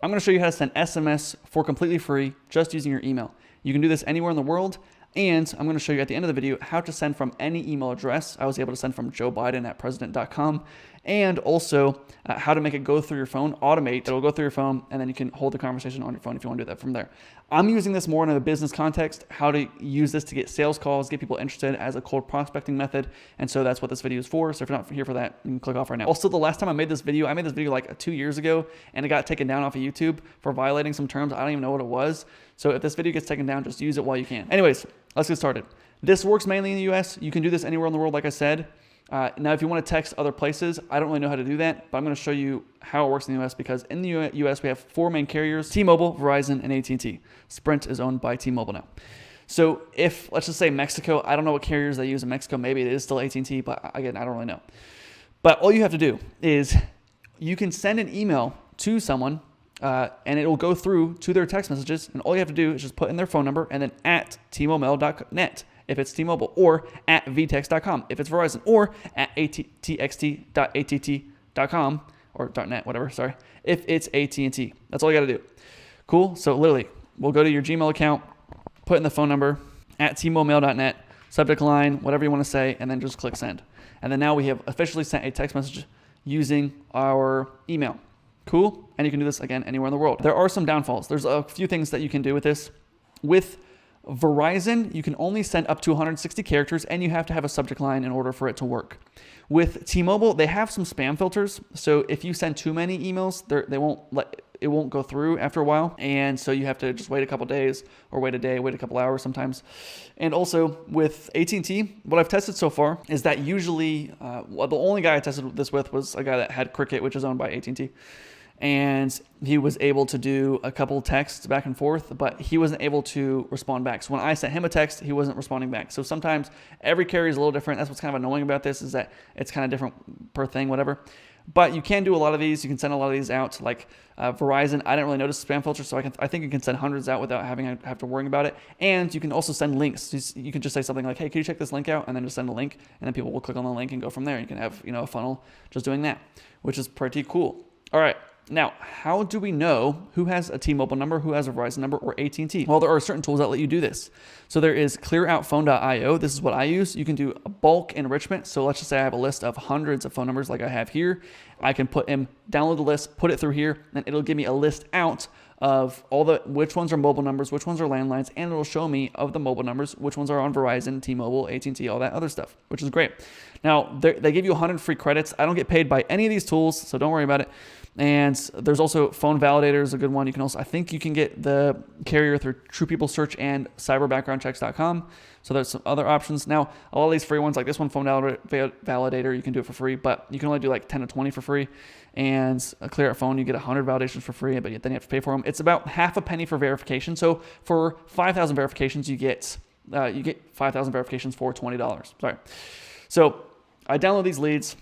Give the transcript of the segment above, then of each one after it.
I'm going to show you how to send SMS for completely free just using your email. You can do this anywhere in the world. And I'm going to show you at the end of the video how to send from any email address. I was able to send from Joe Biden at president.com, and also how to make it go through your phone, automate. It'll go through your phone, and then you can hold the conversation on your phone if you want to do that from there. I'm using this more in a business context, how to use this to get sales calls, get people interested as a cold prospecting method. And so that's what this video is for. So if you're not here for that, you can click off right now. Also, the last time I made this video like 2 years ago, and it got taken down off of YouTube for violating some terms. I don't even know what it was. So if this video gets taken down, just use it while you can. Anyways, let's get started. This works mainly in the US. You can do this anywhere in the world, like I said. Now, if you want to text other places, I don't really know how to do that, but I'm going to show you how it works in the US, because in the US, we have 4 main carriers: T-Mobile, Verizon, and AT&T. Sprint is owned by T-Mobile now. So if, let's just say Mexico, I don't know what carriers they use in Mexico. Maybe it is still AT&T, but again, I don't really know. But all you have to do is you can send an email to someone, and it will go through to their text messages. And all you have to do is just put in their phone number and then at tmobile.net if it's T-Mobile, or at vtext.com if it's Verizon, or at txt.att.com or .net, whatever, sorry, if it's AT&T. That's all you got to do. Cool. So literally, we'll go to your Gmail account, put in the phone number at tmobile.net, subject line, whatever you want to say, and then just click send. And then now we have officially sent a text message using our email. Cool. And you can do this again anywhere in the world. There are some downfalls. There's a few things that you can do with this. With Verizon, you can only send up to 160 characters, and you have to have a subject line in order for it to work. With T-Mobile, they have some spam filters. So if you send too many emails, it won't go through after a while. And so you have to just wait a couple days, or wait a day, wait a couple hours sometimes. And also with AT&T, what I've tested so far is that usually, the only guy I tested this with was a guy that had Cricket, which is owned by AT&T. And he was able to do a couple texts back and forth, but he wasn't able to respond back. So when I sent him a text, he wasn't responding back. So sometimes every carrier is a little different. That's what's kind of annoying about this, is that it's kind of different per thing, whatever. But you can do a lot of these. You can send a lot of these out. Like Verizon, I didn't really notice spam filter, so I think you can send hundreds out without have to worry about it. And you can also send links. You can just say something like, "Hey, can you check this link out?" And then just send a link, and then people will click on the link and go from there. You can have a funnel just doing that, which is pretty cool. All right. Now, how do we know who has a T-Mobile number, who has a Verizon number, or AT&T? Well, there are certain tools that let you do this. So there is clearoutphone.io. This is what I use. You can do a bulk enrichment. So let's just say I have a list of hundreds of phone numbers like I have here. I can download the list, put it through here, and it'll give me a list out of which ones are mobile numbers, which ones are landlines, and it'll show me of the mobile numbers, which ones are on Verizon, T-Mobile, AT&T, all that other stuff, which is great. Now, they give you 100 free credits. I don't get paid by any of these tools, so don't worry about it. And there's also Phone Validator is a good one. You can also, I think you can get the carrier through True People Search and cyberbackgroundchecks.com. So there's some other options. Now, a lot of these free ones, like this one, Phone Validator, you can do it for free, but you can only do like 10 to 20 for free. And a Clear Out Phone, you get 100 validations for free, but then you have to pay for them. It's about half a penny for verification. So for 5,000 verifications, you get 5,000 verifications for $20. Sorry. So I download these leads.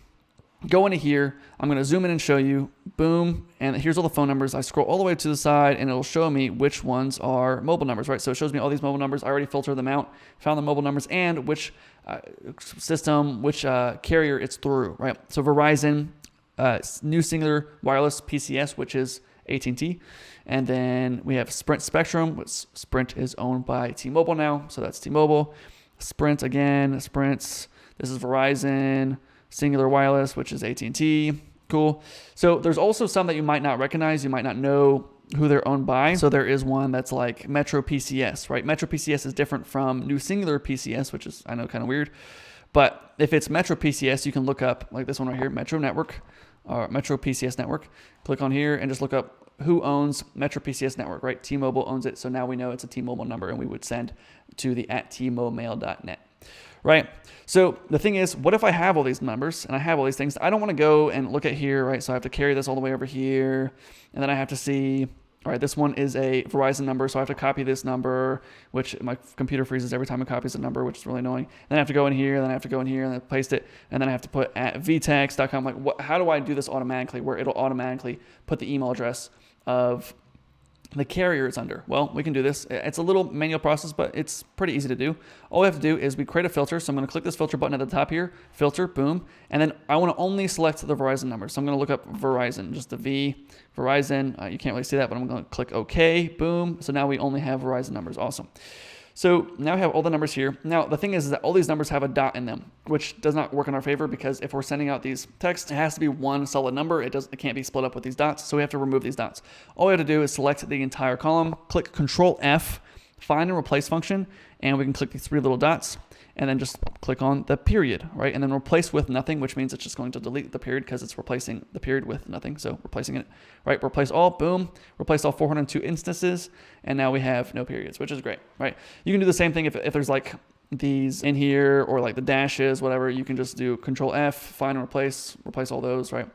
Go into here. I'm going to zoom in and show you. Boom. And here's all the phone numbers. I scroll all the way to the side, and it'll show me which ones are mobile numbers, right? So it shows me all these mobile numbers. I already filtered them out, found the mobile numbers, and which system, which carrier it's through, right? So Verizon, New Singular Wireless PCS, which is AT&T. And then we have Sprint Spectrum, which Sprint is owned by T-Mobile now. So that's T-Mobile. Sprint again, Sprint's. This is Verizon. Singular Wireless, which is AT&T. Cool. So there's also some that you might not recognize. You might not know who they're owned by. So there is one that's like Metro PCS, right? Metro PCS is different from New Singular PCS, which is, I know, kind of weird. But if it's Metro PCS, you can look up like this one right here, Metro Network, or Metro PCS Network. Click on here and just look up who owns Metro PCS Network, right? T-Mobile owns it. So now we know it's a T-Mobile number, and we would send to the @tmobile.net. Right? So the thing is, what if I have all these numbers and I have all these things? I don't want to go and look at here, right? So I have to carry this all the way over here, and then I have to see, all right, this one is a Verizon number, so I have to copy this number, which my computer freezes every time it copies a number, which is really annoying. Then I have to go in here, then I have to go in here, and then paste it, and then I have to put at vtext.com. Like, how do I do this automatically, where it'll automatically put the email address of the carrier is under? Well, we can do this. It's a little manual process, but it's pretty easy to do. All we have to do is we create a filter. So I'm going to click this filter button at the top here, filter, boom. And then I want to only select the Verizon number. So I'm going to look up Verizon, just the V, Verizon. You can't really see that, but I'm going to click OK, boom. So now we only have Verizon numbers. Awesome. So now we have all the numbers here. Now, the thing is that all these numbers have a dot in them, which does not work in our favor because if we're sending out these texts, it has to be one solid number. It can't be split up with these dots, so we have to remove these dots. All we have to do is select the entire column, click Control F, find and replace function, and we can click these 3 little dots, and then just click on the period, right? And then replace with nothing, which means it's just going to delete the period because it's replacing the period with nothing. So replacing it, right? Replace all, boom. Replace all 402 instances. And now we have no periods, which is great, right? You can do the same thing if there's like these in here or like the dashes, whatever. You can just do Control F, find and replace all those, right?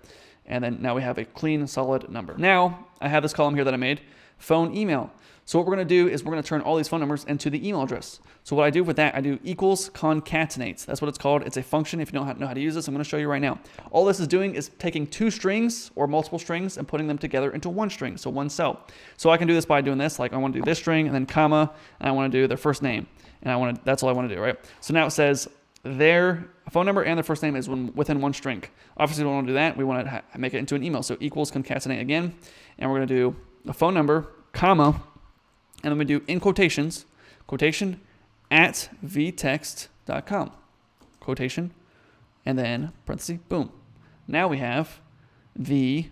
And then now we have a clean, solid number. Now I have this column here that I made, phone, email. So what we're going to do is we're going to turn all these phone numbers into the email address. So what I do with that, I do equals concatenates. That's what it's called. It's a function. If you don't know how to use this, I'm going to show you right now. All this is doing is taking 2 strings or multiple strings and putting them together into 1 string, so 1 cell. So I can do this by doing this, like I want to do this string and then comma, and I want to do their first name. And that's all I want to do, right? So now it says their phone number and their first name is within 1 string. Obviously, we don't want to do that. We want to make it into an email. So equals concatenate again, and we're going to do a phone number, comma, and then we do in quotations, quotation at vtext.com, quotation, and then parenthesis, boom. Now we have the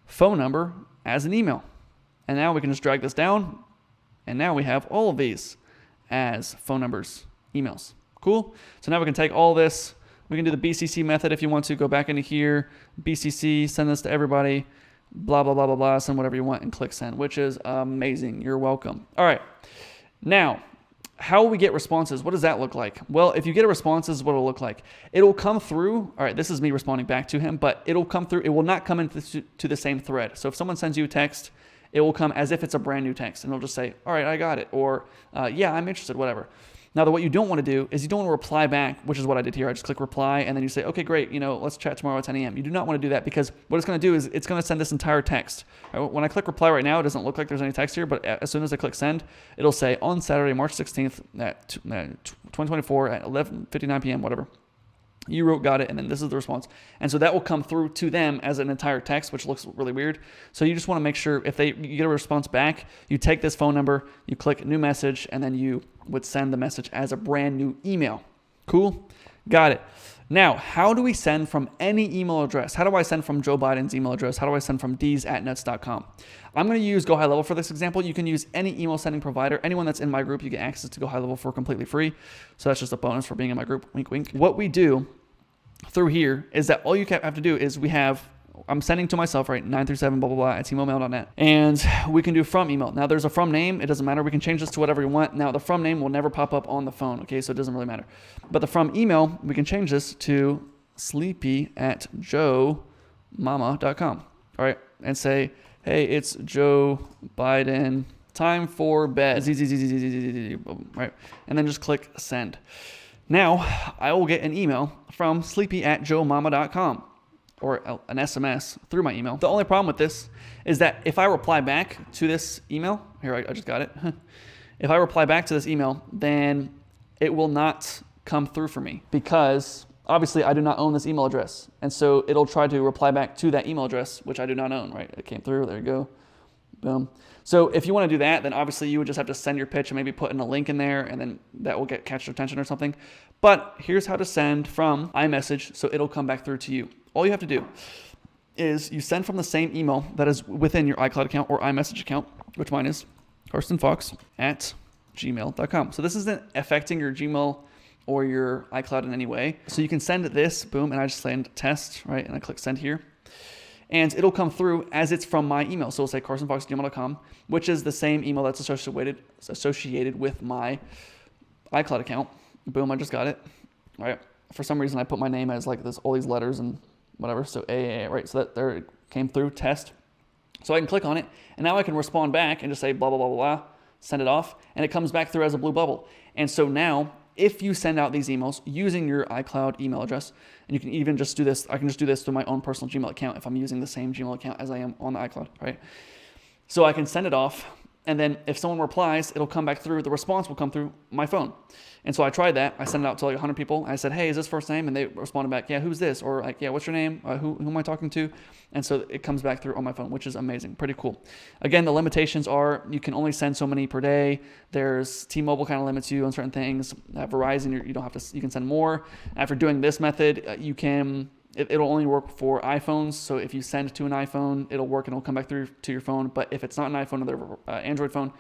phone number as an email. And now we can just drag this down, and now we have all of these as phone numbers, emails. Cool? So now we can take all this. We can do the BCC method if you want to. Go back into here, BCC, send this to everybody. Blah, blah, blah, blah, blah, send whatever you want and click send, which is amazing. You're welcome. All right. Now, how we get responses, what does that look like? Well, if you get a response, this is what it'll look like. It'll come through. All right, this is me responding back to him, but it'll come through. It will not come into the same thread. So if someone sends you a text, it will come as if it's a brand new text, and it'll just say, all right, I got it, or yeah, I'm interested, whatever. Now, what you don't want to do is you don't want to reply back, which is what I did here. I just click reply, and then you say, okay, great, let's chat tomorrow at 10 a.m. You do not want to do that because what it's going to do is it's going to send this entire text. Right? When I click reply right now, it doesn't look like there's any text here, but as soon as I click send, it'll say on Saturday, March 16th, at 2024 at 11:59 p.m., whatever. You wrote, got it, and then this is the response. And so that will come through to them as an entire text, which looks really weird. So you just want to make sure if you get a response back, you take this phone number, you click new message, and then you would send the message as a brand new email. Cool? Got it. Now, how do we send from any email address? How do I send from Joe Biden's email address? How do I send from D's@nuts.com? I'm going to use Go High Level for this example. You can use any email sending provider. Anyone that's in my group, you get access to Go High Level for completely free. So that's just a bonus for being in my group. Wink, wink. What we do through here is that all you have to do is I'm sending to myself, right, 937 blah, blah, blah, at TMobile.net. And we can do from email. Now, there's a from name. It doesn't matter. We can change this to whatever we want. Now, the from name will never pop up on the phone, okay? So it doesn't really matter. But the from email, we can change this to sleepy@joemama.com, all right? And say, hey, it's Joe Biden, time for bed, right? And then just click send. Now, I will get an email from sleepy@joemama.com. or an SMS through my email. The only problem with this is that if I reply back to this email, here, I just got it. If I reply back to this email, then it will not come through for me because obviously I do not own this email address. And so it'll try to reply back to that email address, which I do not own, right? It came through, there you go, boom. So if you want to do that, then obviously you would just have to send your pitch and maybe put in a link in there, and then that will catch their attention or something. But here's how to send from iMessage, so it'll come back through to you. All you have to do is you send from the same email that is within your iCloud account or iMessage account, which mine is carsonfox@gmail.com. So this isn't affecting your Gmail or your iCloud in any way. So you can send this, boom, and I just send test, right? And I click send here. And it'll come through as it's from my email. So it'll say carsonfox@gmail.com, which is the same email that's associated with my iCloud account. Boom, I just got it, right? For some reason, I put my name as like this, all these letters and whatever. So A, right? So that there it came through, test. So I can click on it, and now I can respond back and just say blah, blah, blah, blah, blah, send it off, and it comes back through as a blue bubble. And so now, if you send out these emails using your iCloud email address, and you can even just do this, I can just do this through my own personal Gmail account if I'm using the same Gmail account as I am on the iCloud, right? So I can send it off, And then if someone replies, it'll come back through, the response will come through my phone. And so I tried that. I sent it out to like 100 people. I said, hey, is this first name? And they responded back, yeah, who's this? Or like, yeah, what's your name? Who am I talking to? And so it comes back through on my phone, which is amazing. Pretty cool. Again, the limitations are you can only send so many per day. There's T-Mobile kind of limits you on certain things. At Verizon, you don't have to, you can send more. After doing this method, it'll only work for iPhones. So if you send to an iPhone, it'll work and it'll come back through to your phone. But if it's not an iPhone, another Android phone,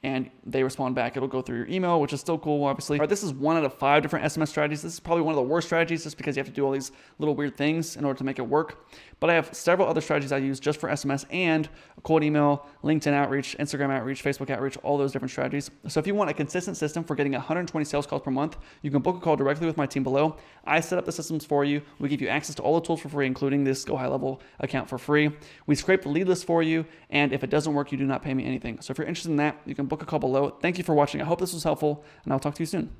and they respond back, it'll go through your email, which is still cool, obviously. All right, this is 1 out of 5 different SMS strategies. This is probably one of the worst strategies just because you have to do all these little weird things in order to make it work. But I have several other strategies I use just for SMS and a cold email, LinkedIn outreach, Instagram outreach, Facebook outreach, all those different strategies. So if you want a consistent system for getting 120 sales calls per month, you can book a call directly with my team below. I set up the systems for you. We give you access to all the tools for free, including this Go High Level account for free. We scrape the lead list for you, and if it doesn't work, you do not pay me anything. So if you're interested in that, you can book a call below. Thank you for watching. I hope this was helpful, and I'll talk to you soon.